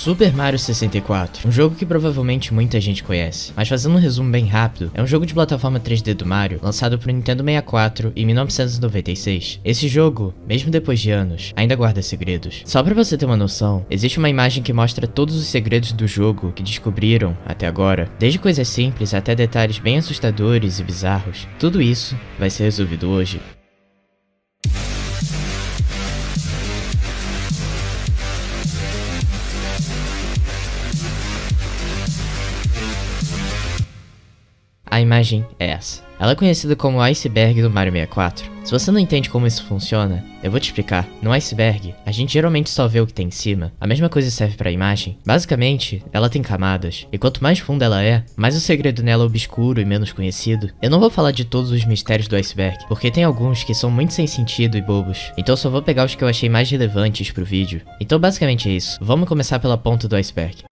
Super Mario 64, um jogo que provavelmente muita gente conhece, mas fazendo um resumo bem rápido, é um jogo de plataforma 3D do Mario, lançado pro Nintendo 64 em 1996. Esse jogo, mesmo depois de anos, ainda guarda segredos. Só pra você ter uma noção, existe uma imagem que mostra todos os segredos do jogo que descobriram até agora, desde coisas simples até detalhes bem assustadores e bizarros. Tudo isso vai ser resolvido hoje. A imagem é essa. Ela é conhecida como o iceberg do Mario 64. Se você não entende como isso funciona, eu vou te explicar. No iceberg, a gente geralmente só vê o que tem em cima. A mesma coisa serve pra imagem. Basicamente, ela tem camadas, e quanto mais funda ela é, mais o segredo nela é obscuro e menos conhecido. Eu não vou falar de todos os mistérios do iceberg, porque tem alguns que são muito sem sentido e bobos. Então eu só vou pegar os que eu achei mais relevantes pro vídeo. Então basicamente é isso. Vamos começar pela ponta do iceberg.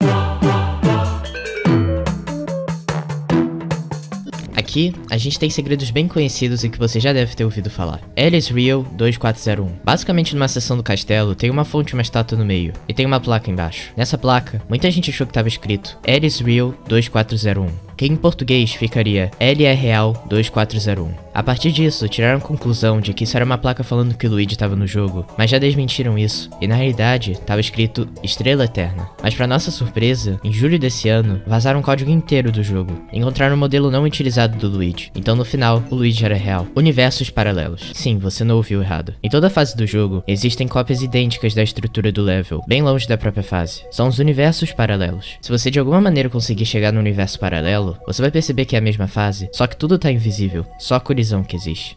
Aqui, a gente tem segredos bem conhecidos e que você já deve ter ouvido falar. Alice Real 2401. Basicamente, numa seção do castelo, tem uma fonte e uma estátua no meio, e tem uma placa embaixo. Nessa placa, muita gente achou que estava escrito Alice Real 2401. Que em português ficaria L.E. Real 2401. A partir disso, tiraram a conclusão de que isso era uma placa falando que o Luigi estava no jogo, mas já desmentiram isso, e na realidade, estava escrito Estrela Eterna. Mas pra nossa surpresa, em julho desse ano, vazaram um código inteiro do jogo, e encontraram um modelo não utilizado do Luigi. Então no final, o Luigi era real. Universos paralelos. Sim, você não ouviu errado. Em toda a fase do jogo, existem cópias idênticas da estrutura do level, bem longe da própria fase. São os universos paralelos. Se você de alguma maneira conseguir chegar no universo paralelo, você vai perceber que é a mesma fase, só que tudo tá invisível, só a colisão que existe.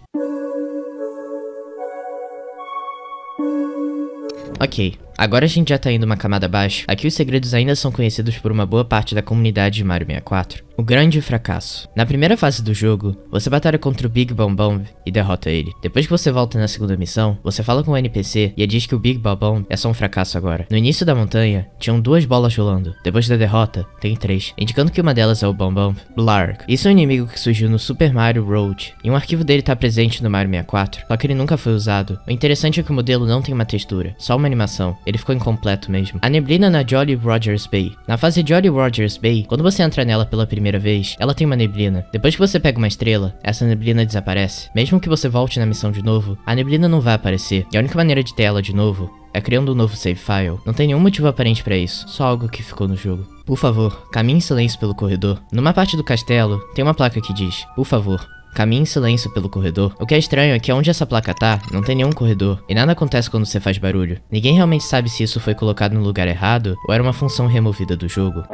Ok, agora a gente já tá indo uma camada abaixo. Aqui os segredos ainda são conhecidos por uma boa parte da comunidade de Mario 64. O grande fracasso. Na primeira fase do jogo, você batalha contra o Big Bob-omb e derrota ele. Depois que você volta na segunda missão, você fala com o NPC e ele diz que o Big Bob-omb é só um fracasso agora. No início da montanha, tinham 2 bolas rolando. Depois da derrota, tem 3, indicando que uma delas é o Bob-omb Blarg. Isso é um inimigo que surgiu no Super Mario Road, e um arquivo dele tá presente no Mario 64, só que ele nunca foi usado. O interessante é que o modelo não tem uma textura, só uma animação. Ele ficou incompleto mesmo. A neblina na Jolly Rogers Bay. Na fase Jolly Rogers Bay, quando você entra nela pela primeira vez, ela tem uma neblina. Depois que você pega uma estrela, essa neblina desaparece. Mesmo que você volte na missão de novo, a neblina não vai aparecer. E a única maneira de ter ela de novo é criando um novo save file. Não tem nenhum motivo aparente pra isso, só algo que ficou no jogo. Por favor, caminhe em silêncio pelo corredor. Numa parte do castelo, tem uma placa que diz, por favor, caminhe em silêncio pelo corredor. O que é estranho é que onde essa placa tá, não tem nenhum corredor, e nada acontece quando você faz barulho. Ninguém realmente sabe se isso foi colocado no lugar errado, ou era uma função removida do jogo.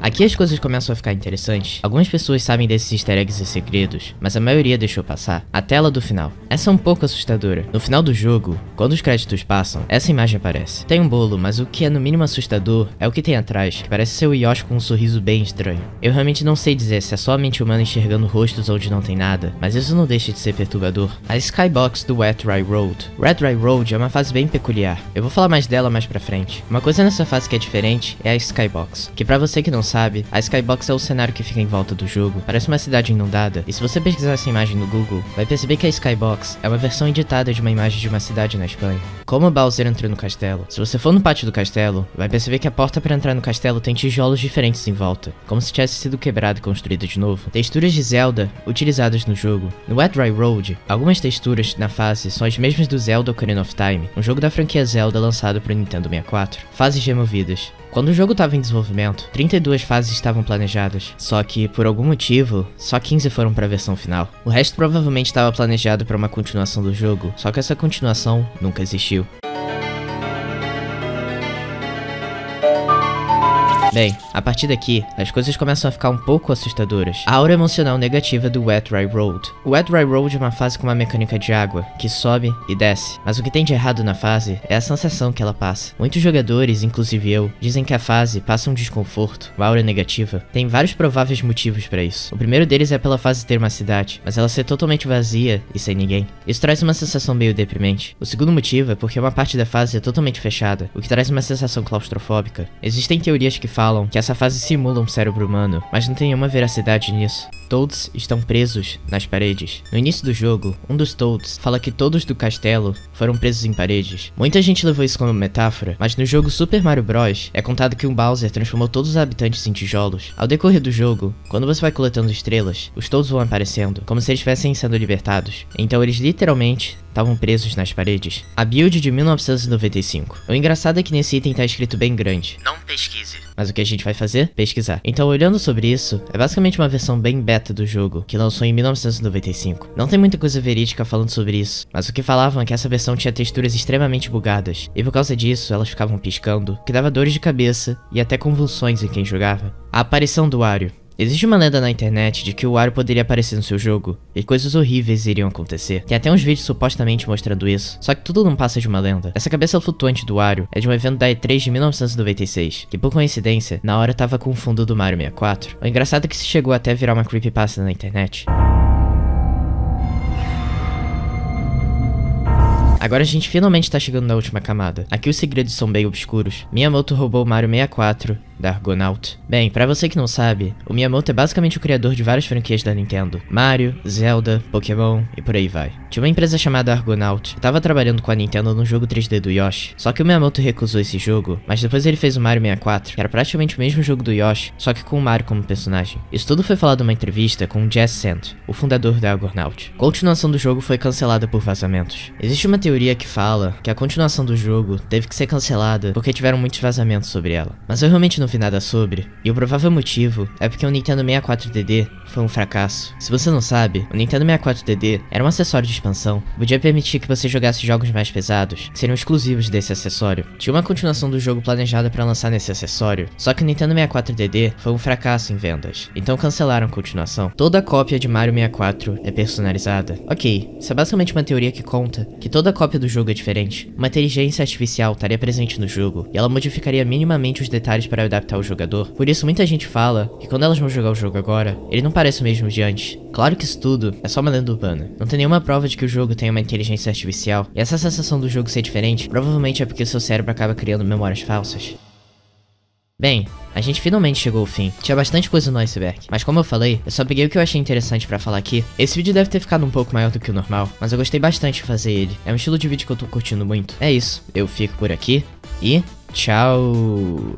Aqui as coisas começam a ficar interessantes. Algumas pessoas sabem desses easter eggs e segredos, mas a maioria deixou passar. A tela do final. Essa é um pouco assustadora. No final do jogo, quando os créditos passam, essa imagem aparece. Tem um bolo, mas o que é no mínimo assustador é o que tem atrás, que parece ser o Yoshi com um sorriso bem estranho. Eu realmente não sei dizer se é só a mente humana enxergando rostos onde não tem nada, mas isso não deixa de ser perturbador. A Skybox do Wet Dry Road. Wet Dry Road é uma fase bem peculiar. Eu vou falar mais dela mais pra frente. Uma coisa nessa fase que é diferente é a Skybox, que pra você que não sabe, a Skybox é o cenário que fica em volta do jogo. Parece uma cidade inundada, e se você pesquisar essa imagem no Google, vai perceber que a Skybox é uma versão editada de uma imagem de uma cidade na Espanha. Como o Bowser entrou no castelo. Se você for no pátio do castelo, vai perceber que a porta para entrar no castelo tem tijolos diferentes em volta, como se tivesse sido quebrado e construído de novo. Texturas de Zelda utilizadas no jogo. No Wet Dry Road, algumas texturas na fase são as mesmas do Zelda Ocarina of Time, um jogo da franquia Zelda lançado para o Nintendo 64. Fases removidas. Quando o jogo estava em desenvolvimento, 32 fases estavam planejadas, só que, por algum motivo, só 15 foram para a versão final. O resto provavelmente estava planejado para uma continuação do jogo, só que essa continuação nunca existiu. Bem, a partir daqui, as coisas começam a ficar um pouco assustadoras. A aura emocional negativa do Wet Dry Road. O Wet Dry Road é uma fase com uma mecânica de água, que sobe e desce. Mas o que tem de errado na fase é a sensação que ela passa. Muitos jogadores, inclusive eu, dizem que a fase passa um desconforto, uma aura negativa. Tem vários prováveis motivos pra isso. O primeiro deles é pela fase ter uma cidade, mas ela ser totalmente vazia e sem ninguém. Isso traz uma sensação meio deprimente. O segundo motivo é porque uma parte da fase é totalmente fechada, o que traz uma sensação claustrofóbica. Existem teorias que falam que essa fase simula um cérebro humano, mas não tem nenhuma veracidade nisso. Toads estão presos nas paredes. No início do jogo, um dos Toads fala que todos do castelo foram presos em paredes. Muita gente levou isso como metáfora, mas no jogo Super Mario Bros. É contado que um Bowser transformou todos os habitantes em tijolos. Ao decorrer do jogo, quando você vai coletando estrelas, os Toads vão aparecendo, como se eles estivessem sendo libertados. Então eles literalmente estavam presos nas paredes. A build de 1995. O engraçado é que nesse item tá escrito bem grande: não pesquise. Mas o que a gente vai fazer? Pesquisar. Então, olhando sobre isso, é basicamente uma versão bem beta do jogo, que lançou em 1995. Não tem muita coisa verídica falando sobre isso, mas o que falavam é que essa versão tinha texturas extremamente bugadas, e por causa disso elas ficavam piscando, que dava dores de cabeça e até convulsões em quem jogava. A aparição do Wario. Existe uma lenda na internet de que o Wario poderia aparecer no seu jogo e coisas horríveis iriam acontecer. Tem até uns vídeos supostamente mostrando isso, só que tudo não passa de uma lenda. Essa cabeça flutuante do Wario é de um evento da E3 de 1996, que por coincidência, na hora tava com o fundo do Mario 64. O engraçado é que se chegou até a virar uma creepypasta na internet. Agora a gente finalmente tá chegando na última camada. Aqui os segredos são bem obscuros. Miyamoto roubou o Mario 64 da Argonaut. Bem, pra você que não sabe, o Miyamoto é basicamente o criador de várias franquias da Nintendo. Mario, Zelda, Pokémon e por aí vai. Tinha uma empresa chamada Argonaut que tava trabalhando com a Nintendo no jogo 3D do Yoshi. Só que o Miyamoto recusou esse jogo, mas depois ele fez o Mario 64, que era praticamente o mesmo jogo do Yoshi, só que com o Mario como personagem. Isso tudo foi falado numa entrevista com o Jess Sand, o fundador da Argonaut. A continuação do jogo foi cancelada por vazamentos. Existe uma teoria que fala que a continuação do jogo teve que ser cancelada porque tiveram muitos vazamentos sobre ela. Mas eu realmente não vi nada sobre, e o provável motivo é porque o Nintendo 64DD foi um fracasso. Se você não sabe, o Nintendo 64DD era um acessório de expansão, podia permitir que você jogasse jogos mais pesados, que seriam exclusivos desse acessório. Tinha uma continuação do jogo planejada para lançar nesse acessório, só que o Nintendo 64DD foi um fracasso em vendas, então cancelaram a continuação. Toda a cópia de Mario 64 é personalizada. Ok, isso é basicamente uma teoria que conta que toda cópia do jogo é diferente. Uma inteligência artificial estaria presente no jogo, e ela modificaria minimamente os detalhes para adaptar o jogador. Por isso muita gente fala que quando elas vão jogar o jogo agora, ele não parece o mesmo de antes. Claro que isso tudo é só uma lenda urbana. Não tem nenhuma prova de que o jogo tenha uma inteligência artificial, e essa sensação do jogo ser diferente provavelmente é porque seu cérebro acaba criando memórias falsas. Bem, a gente finalmente chegou ao fim. Tinha bastante coisa no iceberg, mas como eu falei, eu só peguei o que eu achei interessante pra falar aqui. Esse vídeo deve ter ficado um pouco maior do que o normal, mas eu gostei bastante de fazer ele. É um estilo de vídeo que eu tô curtindo muito. É isso, eu fico por aqui e tchau!